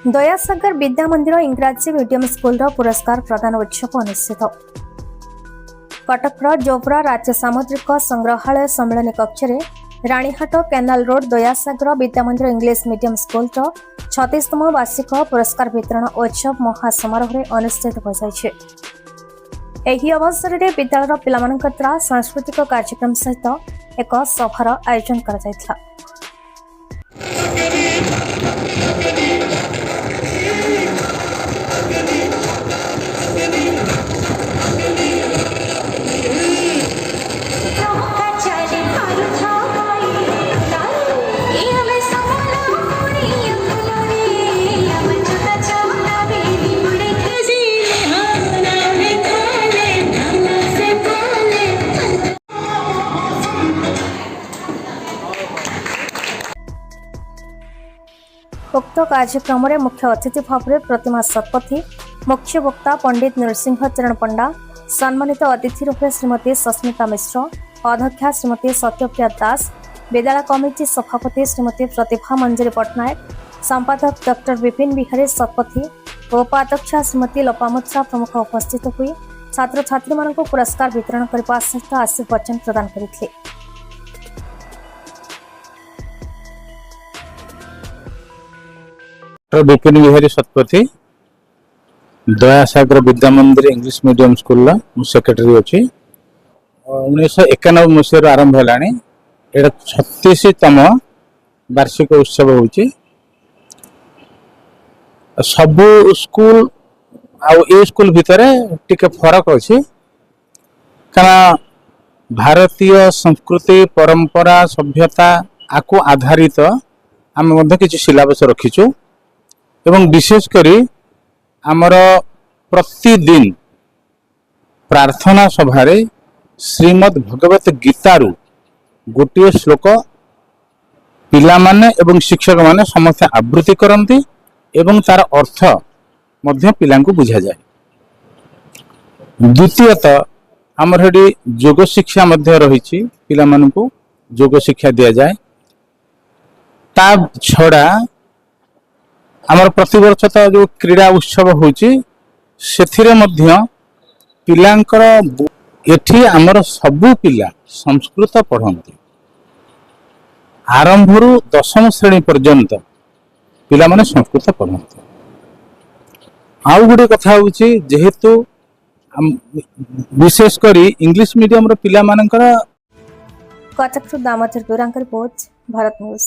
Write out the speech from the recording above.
दयासागर विद्या मंदिर इंग्राजी medium school पुरस्कार प्रदान उत्सव अनुष्ठित कटक जोब्रा राज्य सामुद्रिक संग्रहालय सम्मेलन कक्ष राणीहाट कैनाल रोड दयासागर विद्या मंदिर इंग्लिश मीडियम स्कूल 36तम वार्षिक पुरस्कार वितरण उत्सव महासमारोह अनुष्ठित हो यह अवसर में विद्यालय पिलामान द्वारा सांस्कृतिक कार्यक्रम सहित एक सभार आयोजन कर उक्त कार्यक्रम में मुख्य अतिथि भाव में प्रतिमा शतपथी मुख्य वक्ता पंडित नरसिंह चरण पंडा सम्मानित अतिथि रूपे श्रीमती सस्मिता मिश्र अध्यक्षा श्रीमती सत्यप्रिया दास विद्यालय कमिटी सभापति श्रीमती प्रतिभा मंजरी पट्टनायक संपादक डॉक्टर विपिन बिहारी शतपथी उपाध्यक्षा श्रीमती लोपामुद्रा प्रमुख उपस्थित हुई छात्र छात्री मान पुरस्कार वितरण करने सहित आशीर्वचन प्रदान करते। विपिन बिहारी शतपथी दयासागर विद्या मंदिर इंग्लिश मीडियम स्कूल सेक्रेटरी अच्छी 1991 मसीह आरंभ है 36तम वार्षिक उत्सव होची सबु स्कूल आ स्कूल भितर टिके फरक अच्छी कारण भारतीय संस्कृति परंपरा सभ्यता आकु आधारित आम किसी सिलेबस रखीचु एवं विशेष करी आमर प्रतिदिन प्रार्थना सभारे श्रीमद् भगवत गीतारू गोटे श्लोक पिला माने एवं शिक्षक माने समस्त आवृत्ति करती एवं तार अर्थ मध्य पिलांकु बुझा जाए। द्वितीयतः आमर हेडी योग शिक्षा मध्य रही पिला मानकु योग शिक्षा दिया जाए ता छड़ा आमर प्रतिवर्ष तो जो क्रीड़ा उत्सव होची सेथिरे मध्य पिलांकर एठी आमर सबु पिला संस्कृत पढ़ंती आरंभरू 10म श्रेणी पर्यंत पिला माने संस्कृत पढ़ंती। आउ गोटे कथा होची जेहेतु विशेष करी इंग्लिश मीडियम रो पिला मानकर कटक दामोदर रिपोर्ट भारत न्यूज।